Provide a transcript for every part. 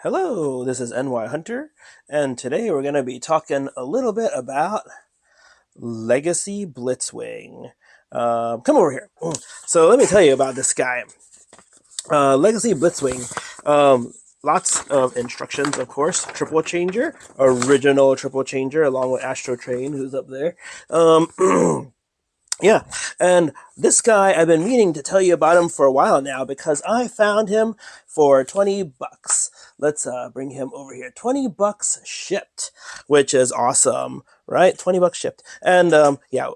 Hello, this is NyHunter, and today we're going to be talking a little bit about Legacy Blitzwing. Come over here. So let me tell you about this guy. Legacy Blitzwing. Lots of instructions, of course. Triple changer, original triple changer, along with Astro Train, who's up there. Yeah, and this guy, I've been meaning to tell you about him for a while now because I found him for 20 bucks. Let's bring him over here. 20 bucks shipped, which is awesome, right? 20 bucks shipped. And yeah,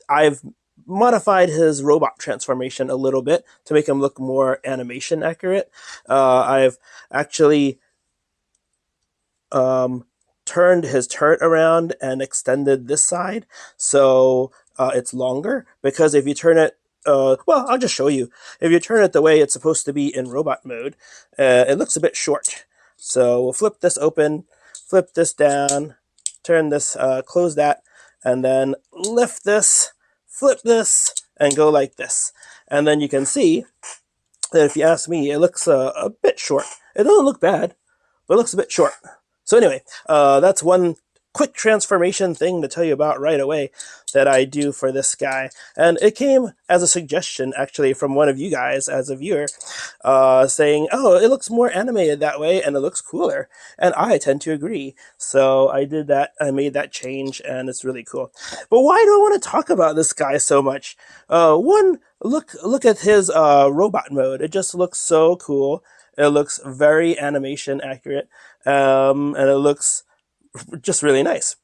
I've modified his robot transformation a little bit to make him look more animation accurate. I've actually turned his turret around and extended this side so it's longer, because if you turn it well, I'll just show you. If you turn it the way it's supposed to be in robot mode, it looks a bit short. So we'll flip this open, flip this down, turn this, close that, and then lift this, flip this, and go like this. And then you can see that if you ask me, it looks a bit short. It doesn't look bad, but it looks a bit short. So anyway, that's one quick transformation thing to tell you about right away that I do for this guy. And it came as a suggestion, actually, from one of you guys as a viewer, saying, oh, it looks more animated that way and it looks cooler. And I tend to agree. So I did that. I made that change and it's really cool. But why do I want to talk about this guy so much? One, look at his robot mode. It just looks so cool. It looks very animation accurate, and it looks just really nice.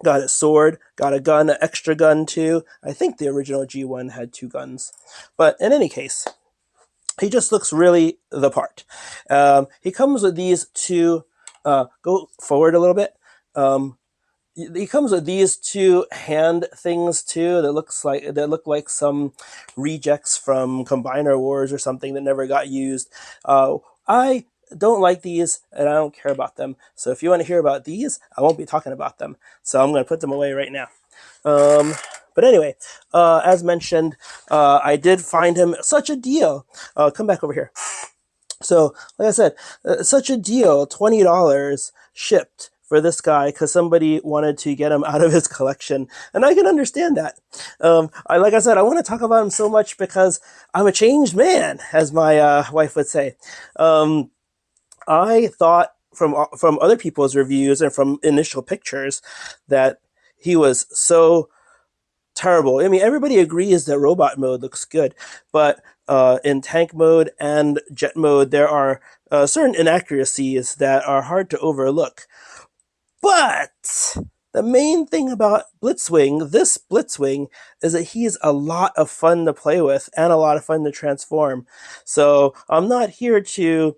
Got a sword, got a gun, an extra gun too. I think the original G1 had 2 guns. But in any case, he just looks really the part. He comes with these two, go forward a little bit. He comes with these 2 hand things too that look like some rejects from Combiner Wars or something that never got used. I don't like these and I don't care about them. So if you want to hear about these, I won't be talking about them. So I'm going to put them away right now. But anyway, as mentioned, I did find him such a deal. Come back over here. So, like I said, such a deal, $20 shipped for this guy because somebody wanted to get him out of his collection, and I can understand that. Like I said, I want to talk about him so much because I'm a changed man, as my wife would say. I thought from other people's reviews and from initial pictures that he was so terrible. I mean, everybody agrees that robot mode looks good, but in tank mode and jet mode, there are certain inaccuracies that are hard to overlook. But the main thing about Blitzwing, this Blitzwing, is that he's a lot of fun to play with and a lot of fun to transform. So I'm not here to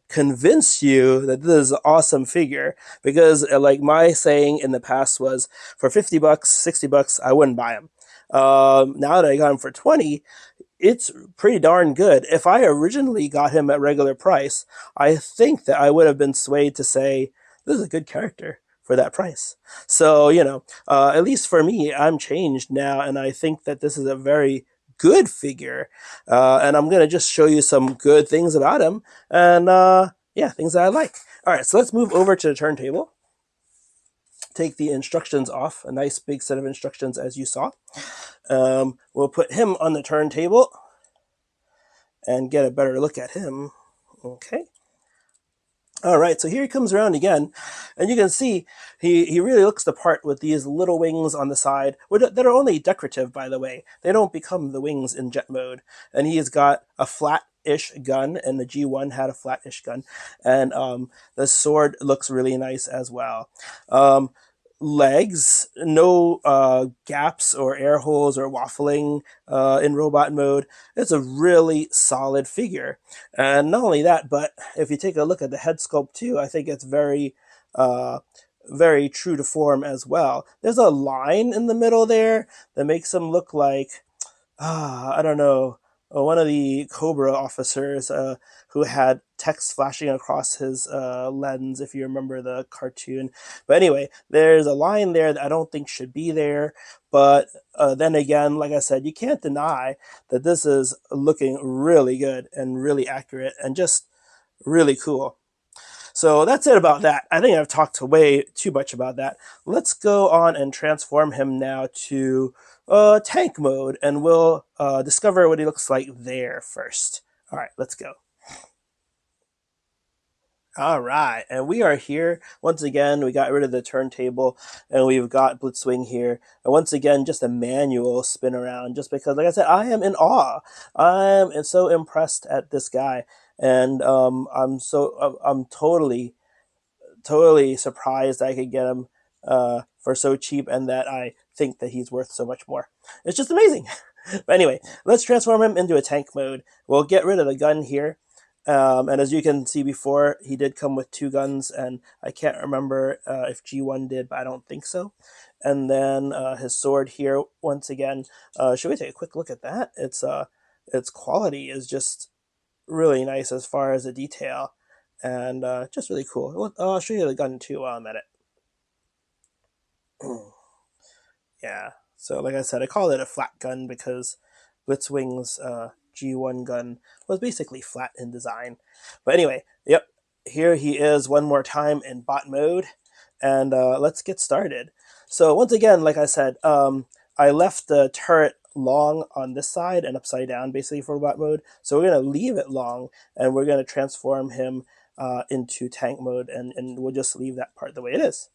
convince you that this is an awesome figure, because like my saying in the past was, for 50 bucks, 60 bucks, I wouldn't buy him. Now that I got him for 20, it's pretty darn good. If I originally got him at regular price, I think that I would have been swayed to say, this is a good character for that price. So, you know, at least for me, I'm changed now, and I think that this is a very good figure. And I'm going to just show you some good things about him, and yeah, things that I like. All right, so let's move over to the turntable. Take the instructions off, a nice big set of instructions as you saw. We'll put him on the turntable and get a better look at him. Okay. All right, so here he comes around again, and you can see he really looks the part with these little wings on the side, that are only decorative, by the way. They don't become the wings in jet mode. And he's got a flat-ish gun, and the G1 had a flat-ish gun. And the sword looks really nice as well. Legs, no gaps or air holes or waffling in robot mode. It's a really solid figure. And not only that, but if you take a look at the head sculpt too, I think it's very true to form as well. There's a line in the middle there that makes him look like, I don't know, one of the Cobra officers who had text flashing across his lens, if you remember the cartoon. But anyway, there's a line there that I don't think should be there. But then again, like I said, you can't deny that this is looking really good and really accurate and just really cool. So that's it about that. I think I've talked way too much about that. Let's go on and transform him now to tank mode, and we'll discover what he looks like there first. All right, let's go. All right, and we are here once again. We got rid of the turntable, and we've got Blitzwing here. And once again, just a manual spin around, just because, like I said, I am in awe. I'm so impressed at this guy, and I'm totally surprised I could get him for so cheap, and that I think that he's worth so much more. It's just amazing. But anyway, let's transform him into a tank mode. We'll get rid of the gun here. And as you can see before, he did come with 2 guns, and I can't remember if G1 did, but I don't think so. And then his sword here, once again. Should we take a quick look at that? Its quality is just really nice as far as the detail, and just really cool. I'll show you the gun too while I'm at it. Yeah, so like I said, I call it a flat gun because Blitzwing's G1 gun was basically flat in design. But anyway, yep, here he is one more time in bot mode, and let's get started. So once again, like I said, I left the turret long on this side and upside down basically for bot mode. So we're going to leave it long, and we're going to transform him into tank mode, and we'll just leave that part the way it is.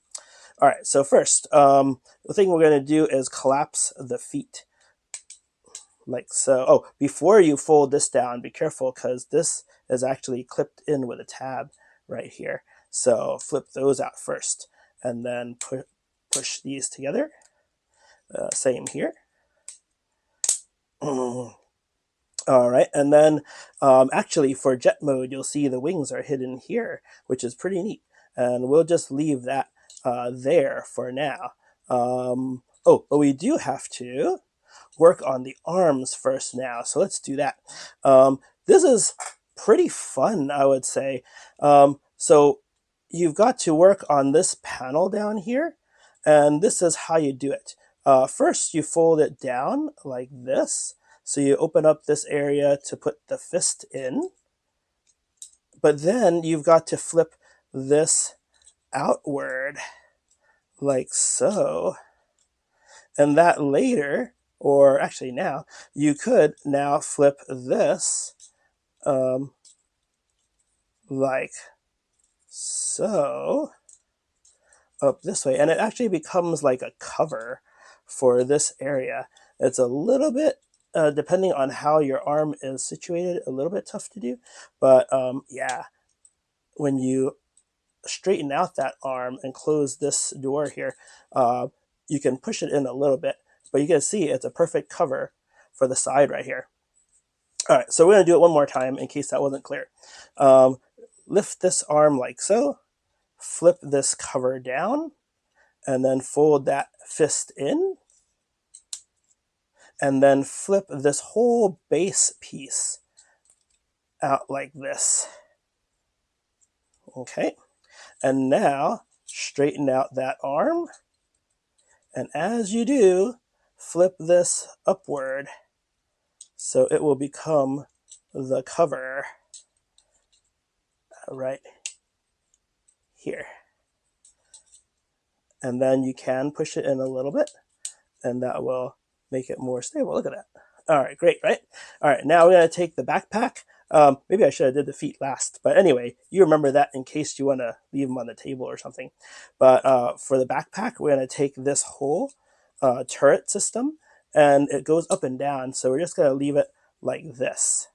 All right, so first, the thing we're going to do is collapse the feet, like so. Oh, before you fold this down, be careful, because this is actually clipped in with a tab right here. So flip those out first, and then push these together. Same here. All right, and then actually for jet mode, you'll see the wings are hidden here, which is pretty neat. And we'll just leave that there for now. Oh, but we do have to work on the arms first now. So let's do that. This is pretty fun, I would say. So you've got to work on this panel down here, and this is how you do it. First, you fold it down like this. So you open up this area to put the fist in, but then you've got to flip this outward like so. And that later, or actually now, you could now flip this like so up this way, and it actually becomes like a cover for this area. It's a little bit depending on how your arm is situated, a little bit tough to do, but yeah, when you straighten out that arm and close this door here, you can push it in a little bit, but you can see it's a perfect cover for the side right here. All right, so we're going to do it one more time in case that wasn't clear. Lift this arm like so, flip this cover down, and then fold that fist in, and then flip this whole base piece out like this. Okay, and now straighten out that arm, and as you do, flip this upward so it will become the cover right here. And then you can push it in a little bit, and that will make it more stable. Look at that. All right, great, right? All right, now we're going to take the backpack. Maybe I should have did the feet last, but anyway, you remember that in case you want to leave them on the table or something. But for the backpack, we're going to take this whole turret system, and it goes up and down, so we're just going to leave it like this.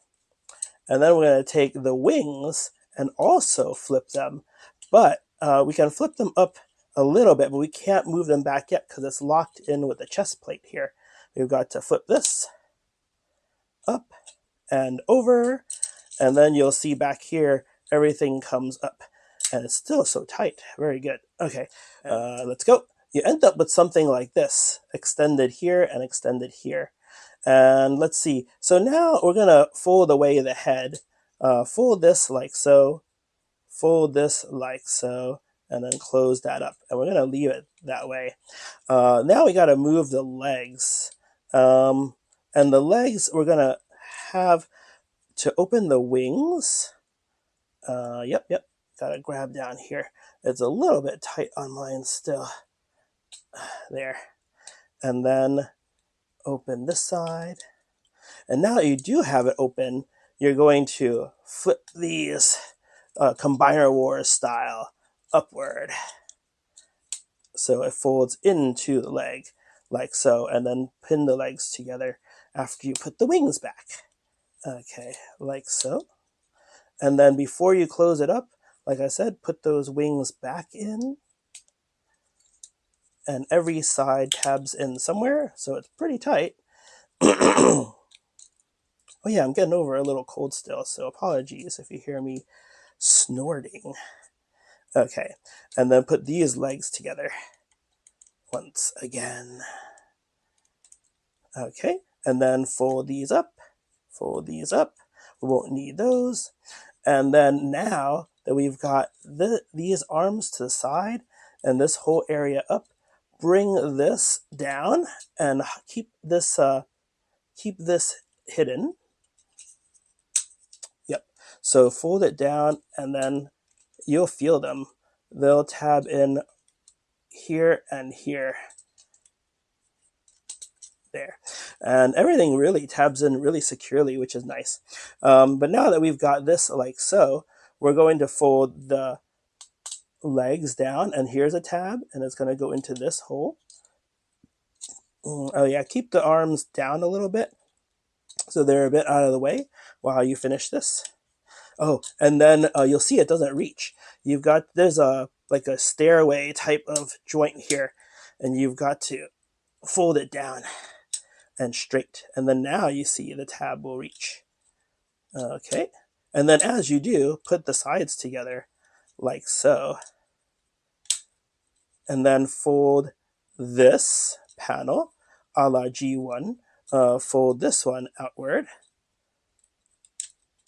And then we're going to take the wings and also flip them, but we can flip them up a little bit, but we can't move them back yet because it's locked in with the chest plate here. We've got to flip this up and over, and then you'll see back here everything comes up, and it's still so tight. Very good. Okay, let's go. You end up with something like this, extended here and extended here. And let's see. So now we're going to fold away the head. Fold this like so. Fold this like so. And then close that up. And we're going to leave it that way. Now we got to move the legs. And the legs, we're going to have to open the wings. Yep. Gotta grab down here. It's a little bit tight on mine still. There. And then open this side. And now that you do have it open, you're going to flip these Combiner Wars style upward. So it folds into the leg like so, and then pin the legs together after you put the wings back. Okay, like so. And then before you close it up, like I said, put those wings back in. And every side tabs in somewhere, so it's pretty tight. Oh yeah, I'm getting over a little cold still, so apologies if you hear me snorting. Okay, and then put these legs together once again. Okay, and then fold these up, fold these up. We won't need those. And then now that we've got these arms to the side and this whole area up, bring this down and keep this hidden. Yep. So fold it down and then you'll feel them. They'll tab in here and here. There. And everything really tabs in really securely, which is nice. But now that we've got this like so, we're going to fold the legs down, and here's a tab, and it's going to go into this hole. Oh yeah, keep the arms down a little bit so they're a bit out of the way while you finish this. Oh, and then you'll see it doesn't reach. There's like a stairway type of joint here, and you've got to fold it down and straight, and then now you see the tab will reach. Okay, and then as you do, put the sides together like so, and then fold this panel a la G1, fold this one outward,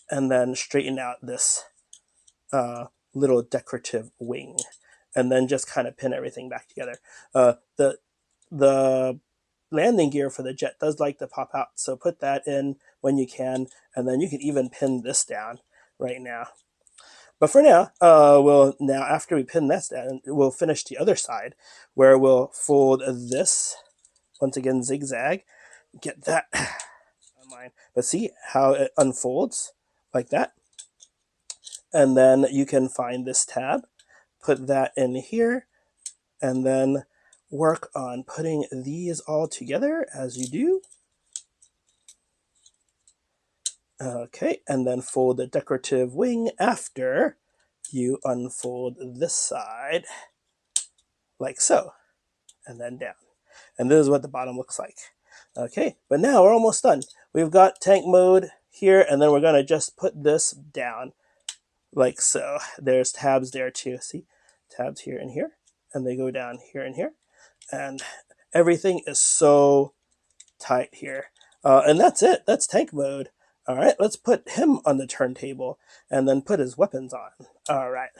and then straighten out this little decorative wing, and then just kind of pin everything back together. The landing gear for the jet does like to pop out, so put that in when you can, and then you can even pin this down right now. But for now, after we pin this down, we'll finish the other side, where we'll fold this, once again zigzag, get that on mine. But see how it unfolds like that? And then you can find this tab, put that in here, and then work on putting these all together as you do. Okay, and then fold the decorative wing after you unfold this side, like so, and then down. And this is what the bottom looks like. Okay, but now we're almost done. We've got tank mode here, and then we're going to just put this down, like so. There's tabs there too, see? Tabs here and here, and they go down here and here. And everything is so tight here. And that's it. That's tank mode. All right, let's put him on the turntable and then put his weapons on. All right.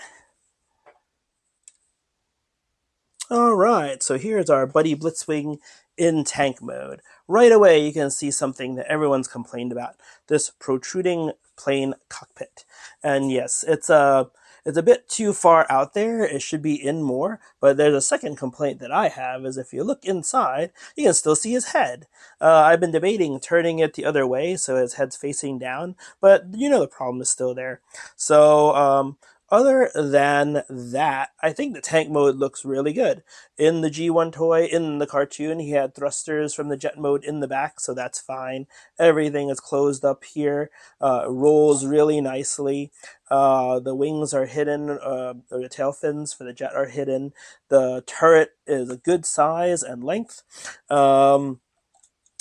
All right, so here's our Buddy Blitzwing in tank mode. Right away, you can see something that everyone's complained about, this protruding plane cockpit. And yes, it's a bit too far out there. It should be in more, but there's a second complaint that I have, is if you look inside, you can still see his head. I've been debating turning it the other way so his head's facing down, but you know the problem is still there. So, other than that, I think the tank mode looks really good. In the G1 toy, in the cartoon, he had thrusters from the jet mode in the back, so that's fine. Everything is closed up here, rolls really nicely. The wings are hidden, the tail fins for the jet are hidden. The turret is a good size and length.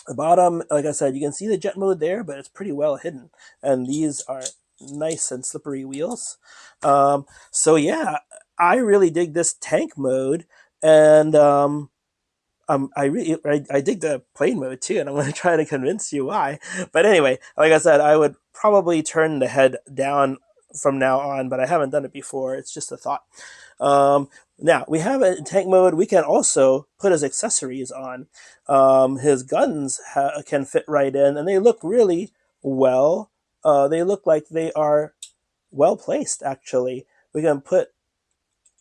The bottom, like I said, you can see the jet mode there, but it's pretty well hidden. And these are nice and slippery wheels. So yeah, I really dig this tank mode, and I dig the plane mode too, and I'm going to try to convince you why. But anyway, like I said, I would probably turn the head down from now on, but I haven't done it before. It's just a thought. Now, we have it in tank mode. We can also put his accessories on. His guns can fit right in, and they look really well. They look like they are well placed, actually. we can put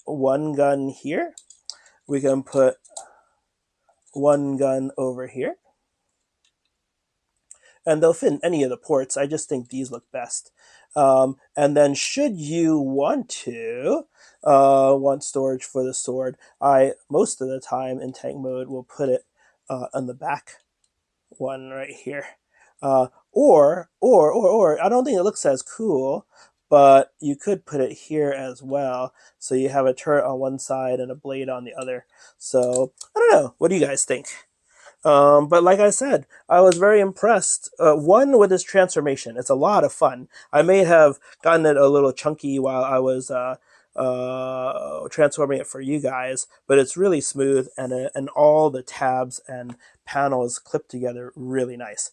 one gun here. We can put one gun over here. And they'll fit in any of the ports. I just think these look best. And then should you want storage for the sword, I, most of the time in tank mode, will put it on the back one right here. Or, I don't think it looks as cool, but you could put it here as well. So you have a turret on one side and a blade on the other. So, I don't know. What do you guys think? But like I said, I was very impressed. One, with this transformation, it's a lot of fun. I may have gotten it a little chunky while I was transforming it for you guys, but it's really smooth, and all the tabs and panels clip together really nice.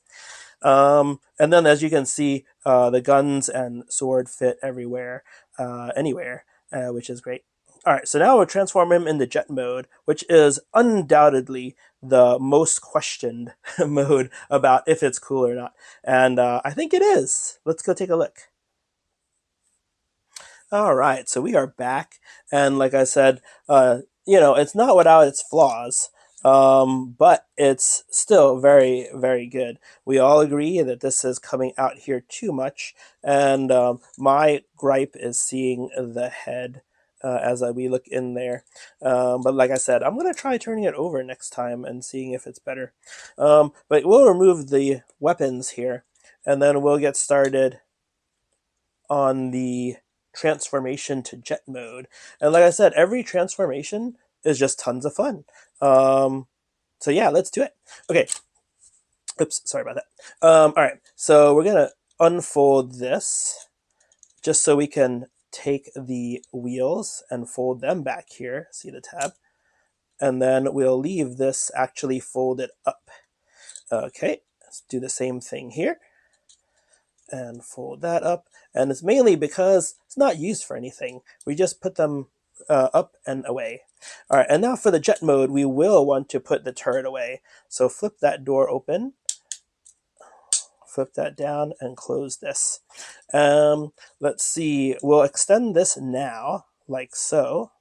And then, as you can see, the guns and sword fit everywhere, anywhere, which is great. All right, so now we'll transform him into jet mode, which is undoubtedly the most questioned mode about if it's cool or not. And I think it is. Let's go take a look. All right, so we are back. And like I said, it's not without its flaws, but it's still very, very good. We all agree that this is coming out here too much. And my gripe is seeing the head as we look in there. But like I said, I'm going to try turning it over next time and seeing if it's better. But we'll remove the weapons here, and then we'll get started on the transformation to jet mode. And like I said, every transformation is just tons of fun. So yeah, let's do it. Okay. Oops, sorry about that. All right, so we're going to unfold this just so we can take the wheels and fold them back here. See the tab? And then we'll leave this actually folded up. Okay, let's do the same thing here. And fold that up. And it's mainly because it's not used for anything. We just put them up and away. All right, and now for the jet mode, we will want to put the turret away. So flip that door open, flip that down, and close this. Let's see, we'll extend this now, like so.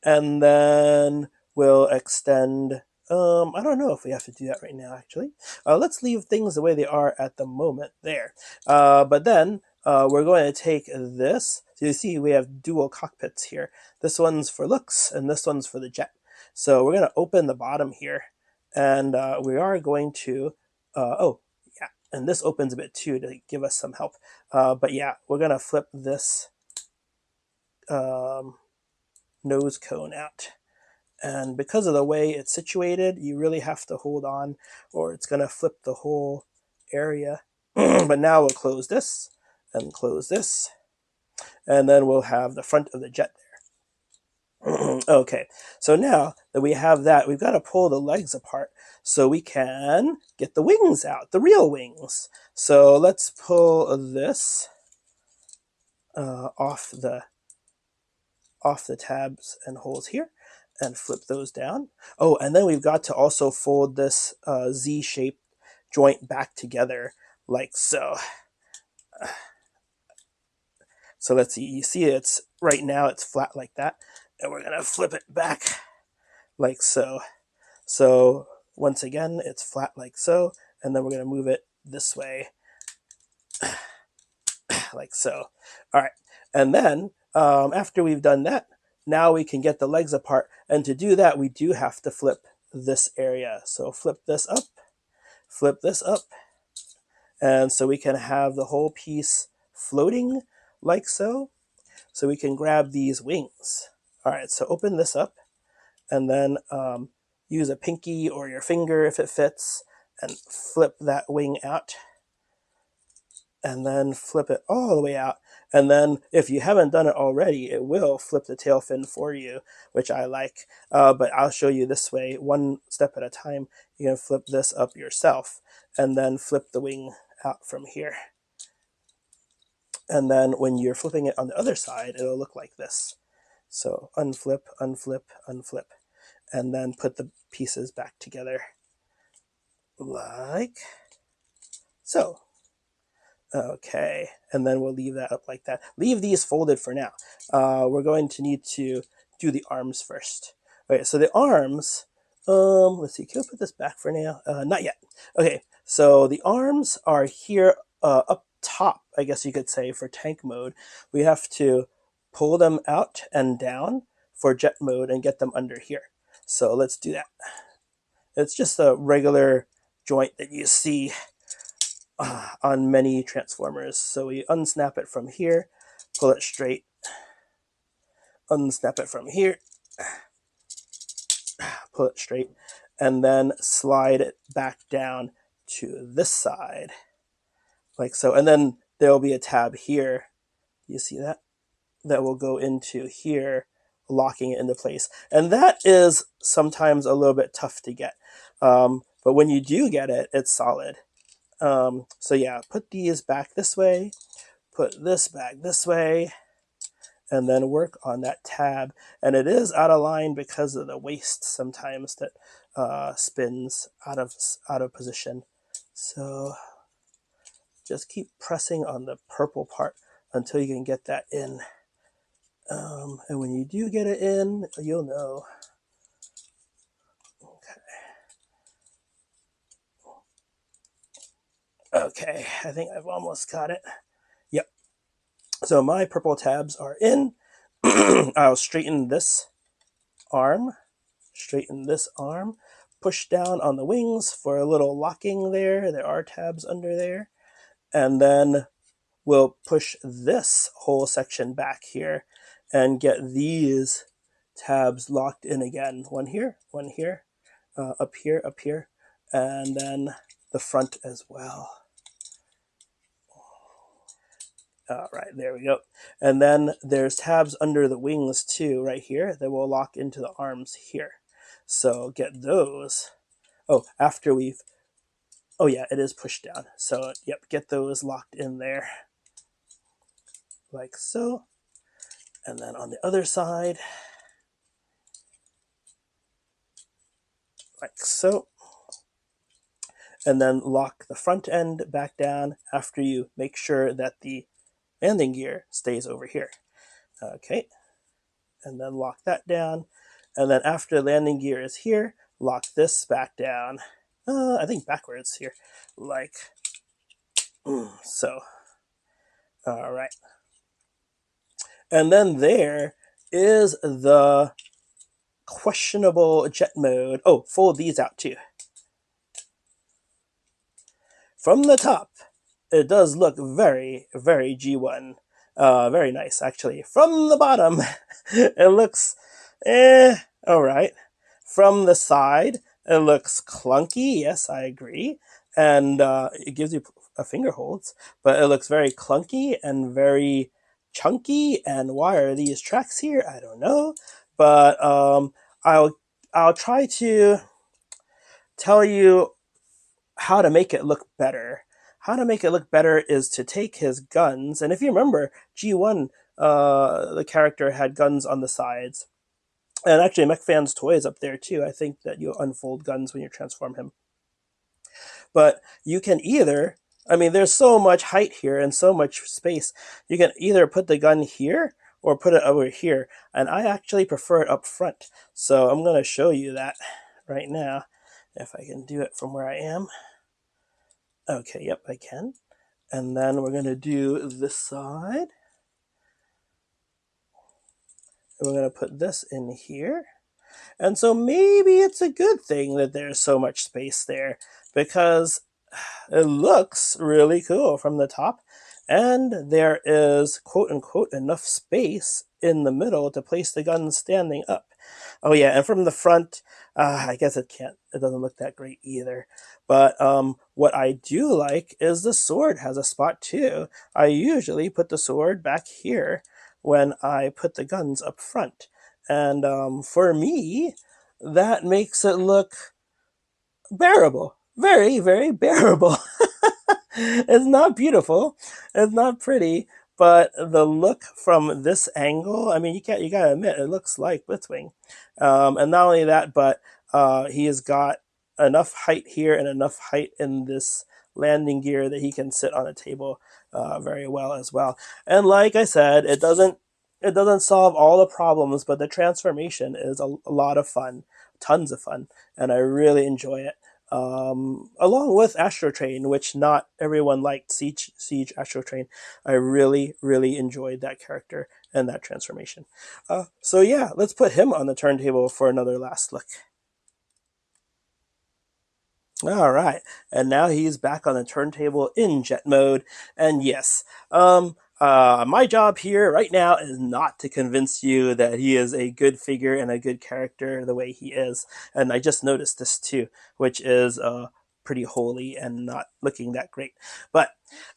And then we'll extend, I don't know if we have to do that right now, actually. Let's leave things the way they are at the moment there. But then we're going to take this. So you see we have dual cockpits here. This one's for looks, and this one's for the jet. So we're going to open the bottom here, and we are going to, and this opens a bit too to give us some help. But yeah, we're going to flip this nose cone out. And because of the way it's situated, you really have to hold on or it's going to flip the whole area. But now we'll close this and close this. And then we'll have the front of the jet there. Okay, so now that we have that, we've got to pull the legs apart so we can get the wings out, the real wings. So let's pull this off the tabs and holes here and flip those down. Oh, and then we've got to also fold this Z-shaped joint back together like so. So let's see, you see it's right now it's flat like that, and we're gonna flip it back like so. So once again, it's flat like so, and then we're gonna move it this way like so. All right, and then after we've done that, now we can get the legs apart. And to do that, we do have to flip this area. So flip this up, and so we can have the whole piece floating like so. So we can grab these wings. All right, so open this up, and then use a pinky or your finger if it fits, and flip that wing out. And then flip it all the way out. And then if you haven't done it already, it will flip the tail fin for you, which I like. But I'll show you this way, one step at a time. You can flip this up yourself and then flip the wing out from here. And then when you're flipping it on the other side, it'll look like this. So unflip, unflip, unflip, and then put the pieces back together like so. Okay, and then we'll leave that up like that. Leave these folded for now. We're going to need to do the arms first. Okay, so the arms, let's see, can I put this back for now? Not yet. Okay, so the arms are here up top, I guess you could say, for tank mode. We have to pull them out and down for jet mode and get them under here. So let's do that. It's just a regular joint that you see on many Transformers. So we unsnap it from here, pull it straight, unsnap it from here, pull it straight, and then slide it back down to this side, like so. And then there will be a tab here. You see that? That will go into here, locking it into place. And that is sometimes a little bit tough to get. But when you do get it, it's solid. So yeah, put these back this way, put this back this way, and then work on that tab. And it is out of line because of the waist sometimes that spins out of position. So just keep pressing on the purple part until you can get that in. And when you do get it in, you'll know. Okay, I think I've almost got it. Yep. So my purple tabs are in. I'll straighten this arm, push down on the wings for a little locking there. There are tabs under there. And then we'll push this whole section back here and get these tabs locked in again. One here, up here, and then the front as well. All right, there we go. And then there's tabs under the wings too, right here, that will lock into the arms here. So get those. Oh, after we've, oh yeah, it is pushed down. So yep, get those locked in there, like so. And then on the other side, like so. And then lock the front end back down after you make sure that the landing gear stays over here. Okay, and then lock that down. And then after landing gear is here, lock this back down. I think backwards here, like so. All right. And then there is the questionable jet mode. Oh, fold these out too. From the top, it does look very, very G1. Very nice, actually. From the bottom, it looks, all right. From the side, it looks clunky. Yes, I agree. And it gives you a finger holds, but it looks very clunky and very chunky. And why are these tracks here? I don't know. But I'll try to tell you how to make it look better. How to make it look better is to take his guns, and if you remember, G1, the character had guns on the sides. And actually, MechFan's toys up there too. I think that you unfold guns when you transform him. But you can either, I mean, there's so much height here and so much space. You can either put the gun here or put it over here. And I actually prefer it up front. So I'm going to show you that right now, if I can do it from where I am. Okay, yep, I can. And then we're going to do this side. And we're going to put this in here. And so maybe it's a good thing that there's so much space there, because it looks really cool from the top. And there is, quote unquote, enough space in the middle to place the gun standing up. Oh yeah, and from the front, I guess it doesn't look that great either. But what I do like is the sword has a spot too. I usually put the sword back here when I put the guns up front. And for me, that makes it look bearable. Very, very bearable. It's not beautiful. It's not pretty. But the look from this angle, I mean, you gotta admit, it looks like Blitzwing. And not only that, but he has got enough height here and enough height in this landing gear that he can sit on a table very well as well. And like I said, it doesn't solve all the problems, but the transformation is a lot of fun, tons of fun, and I really enjoy it. Along with Astro Train, which not everyone liked, Siege Astro Train. I really, really enjoyed that character and that transformation. So yeah, let's put him on the turntable for another last look. All right, and now he's back on the turntable in jet mode. And yes, my job here right now is not to convince you that he is a good figure and a good character the way he is. And I just noticed this too, which is pretty holy and not looking that great. But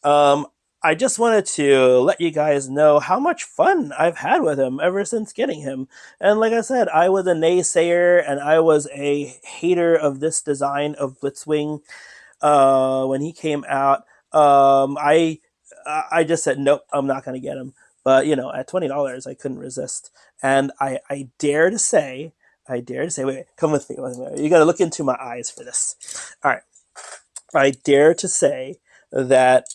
um, I just wanted to let you guys know how much fun I've had with him ever since getting him. And like I said, I was a naysayer and I was a hater of this design of Blitzwing when he came out. I just said nope, I'm not gonna get him. But at $20, I couldn't resist, and I dare to say, wait, come with me. You got to look into my eyes for this. All right, I dare to say that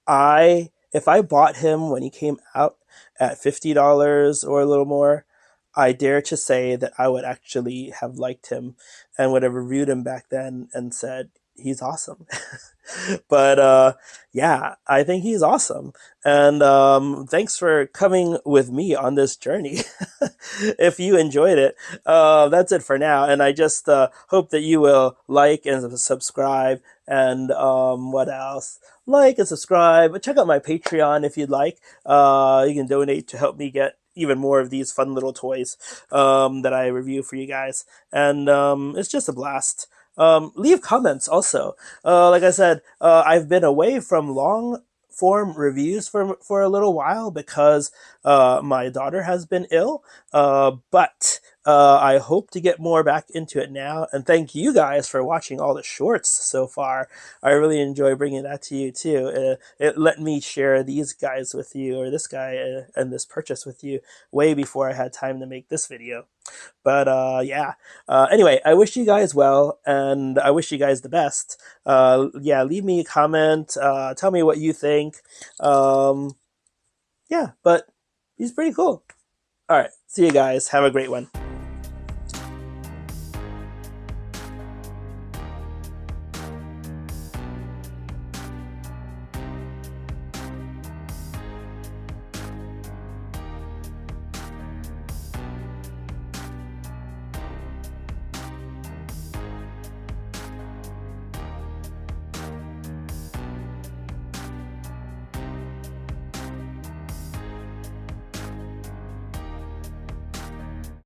if I bought him when he came out at $50 or a little more, I dare to say that I would actually have liked him and would have reviewed him back then and said he's awesome. But yeah, I think he's awesome. And thanks for coming with me on this journey. If you enjoyed it, that's it for now. And I just hope that you will like and subscribe. And what else? Like and subscribe. Check out my Patreon if you'd like. You can donate to help me get even more of these fun little toys that I review for you guys. And it's just a blast. Leave comments also. Like I said, I've been away from long form reviews for a little while because my daughter has been ill. But I hope to get more back into it now. And thank you guys for watching all the shorts so far. I really enjoy bringing that to you too. It let me share these guys with you, or this guy and this purchase with you, way before I had time to make this video. But yeah. Anyway, I wish you guys well, and I wish you guys the best. Yeah, leave me a comment. Tell me what you think. Yeah, but he's pretty cool. All right, see you guys. Have a great one.